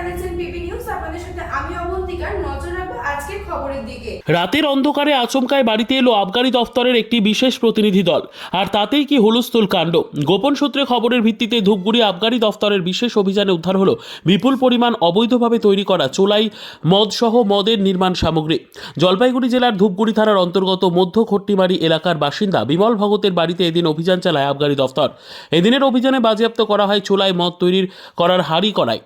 দেখছেন PB news. আপনাদের সাথে আমি অবন্তিকার। নজর রাখবো আজকের খবরের দিকে। রাতের অন্ধকারে আচমকায় বাড়িতে এলো আবগারি দফতরের একটি বিশেষ প্রতিনিধি দল, আর তাতেই কি হুলস্থুল কাণ্ড। গোপন সূত্রে খবরের ভিত্তিতে ধূপগুড়ি আবগারি দফতরের বিশেষ অভিযানে উদ্ধার হলো বিপুল পরিমাণ অবৈধভাবে তৈরি করা চোলাই মদসহ মদের নির্মাণ সামগ্রী। জলপাইগুড়ি জেলার ধূপগুড়ি থানার অন্তর্গত মধ্য খট্টিমারি এলাকার বাসিন্দা বিমল ভগতের বাড়িতে এদিন অভিযান চালায় আবগারি দফতর। এদিনের অভিযানে বাজেয়াপ্ত করা হয় চোলাই মদ তৈরির করার হাঁড়ি কড়াই।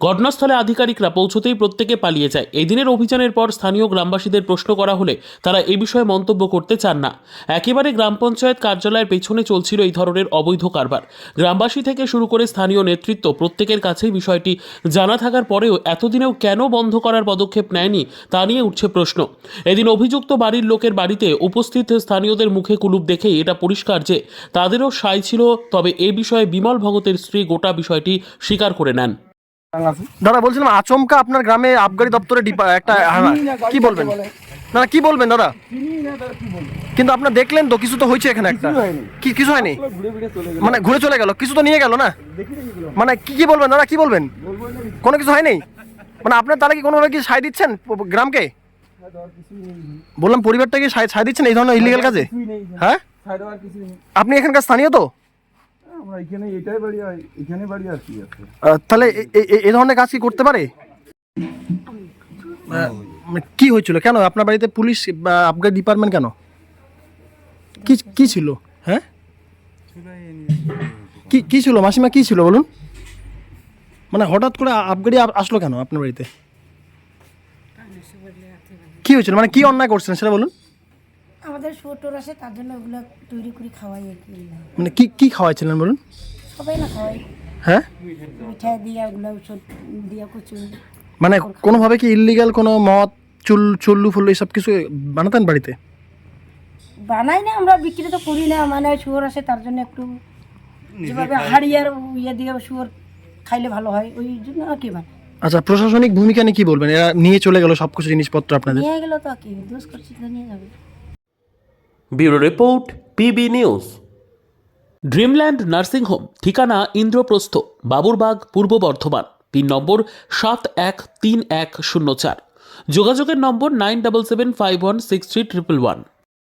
ঘটনাস্থলে আধিকারিকরা পৌঁছতেই প্রত্যেকে পালিয়ে যায়। এই দিনের অভিযানের পর স্থানীয় গ্রামবাসীদের প্রশ্ন করা হলে তারা এ বিষয়ে মন্তব্য করতে চান না। একেবারে গ্রাম পঞ্চায়েত কার্যালয়ের পেছনে চলছিল এই ধরনের অবৈধ কারবার। গ্রামবাসী থেকে শুরু করে স্থানীয় নেতৃত্ব প্রত্যেকের কাছেই বিষয়টি জানা থাকার পরেও এতদিনেও কেন বন্ধ করার পদক্ষেপ নেয়নি তা নিয়ে উঠছে প্রশ্ন। এদিন অভিযুক্ত বাড়ির লোকের বাড়িতে উপস্থিত স্থানীয়দের মুখে কুলুপ দেখেই এটা পরিষ্কার যে তাদেরও সায় ছিল। তবে এ বিষয়ে বিমল ভগতের স্ত্রী গোটা বিষয়টি স্বীকার করে নেন। দাদা বলছিলাম আচমকা আপনার গ্রামে আবগারি দপ্তরে একটা কি বলবেন? না কি বলবেন দাদা? কিন্তু আপনার দেখলেন তো কিছু তো হয়েছে এখানে একটা কিছু হয়নি, মানে ঘুরে চলে গেল, কিছু তো নিয়ে গেল না, মানে কি বলবেন দাদা? কি বলবেন? কোনো কিছু হয়নি মানে আপনার তারা কি কোনোভাবে কি সায় দিচ্ছেন গ্রামকে? বললাম পরিবারটা কি সায় দিচ্ছেন এই ধরনের ইলিগাল কাজে? হ্যাঁ, আপনি এখানকার স্থানীয় তো? তাহলে এই ধরনের কাজ কি করতে পারে? কি হয়েছিল? কেন আপনার বাড়িতে পুলিশ বা আবগারি ডিপার্টমেন্ট কেন? কি ছিল? হ্যাঁ, কি ছিল মাসিমা? কি ছিল বলুন? মানে হঠাৎ করে আবগারি আসলো কেন আপনার বাড়িতে? কি হয়েছিল? মানে কি অন্যায় করছেন সেটা বলুন। আমাদের শুয়োর আসে, তার জন্য ওগুলো তৈরি করে খাওয়াই আর কি। মানে কি খাওয়াইছিলেন বলুন? সবাই না খাওয়াই, হ্যাঁ, মিঠাই দিয়া ওগুলো ওষুধ দিয়া কচু। মানে কোনোভাবে কি ইললিগাল কোনো মদ চুল্লু ফুল্লু এসব কিছু বানাতেন বাড়িতে? বানাই না, আমরা বিক্রি তো করি না, মানে শুয়োর আসে তার জন্য একটু যেভাবে হাড়িয়ার ইয়ে দিয়ে শুয়োর খাইলে ভালো হয় ওই জন্য আর কি। মানে আচ্ছা, প্রশাসনিক ভূমিকা নিয়ে কি বলবেন? এরা নিয়ে চলে গেল সবকিছু জিনিসপত্র আপনাদের। নিয়ে গেল তো কি দোষ করছি, তো নিয়ে যাবে। Bureau report, PB news. Dreamland nursing home, ঠিকানা ইন্দ্রপ্রস্থ, বাবুরবাগ, পূর্ব বর্ধমান। পিন নম্বর 713104। যোগাযোগের নম্বর 9775163111।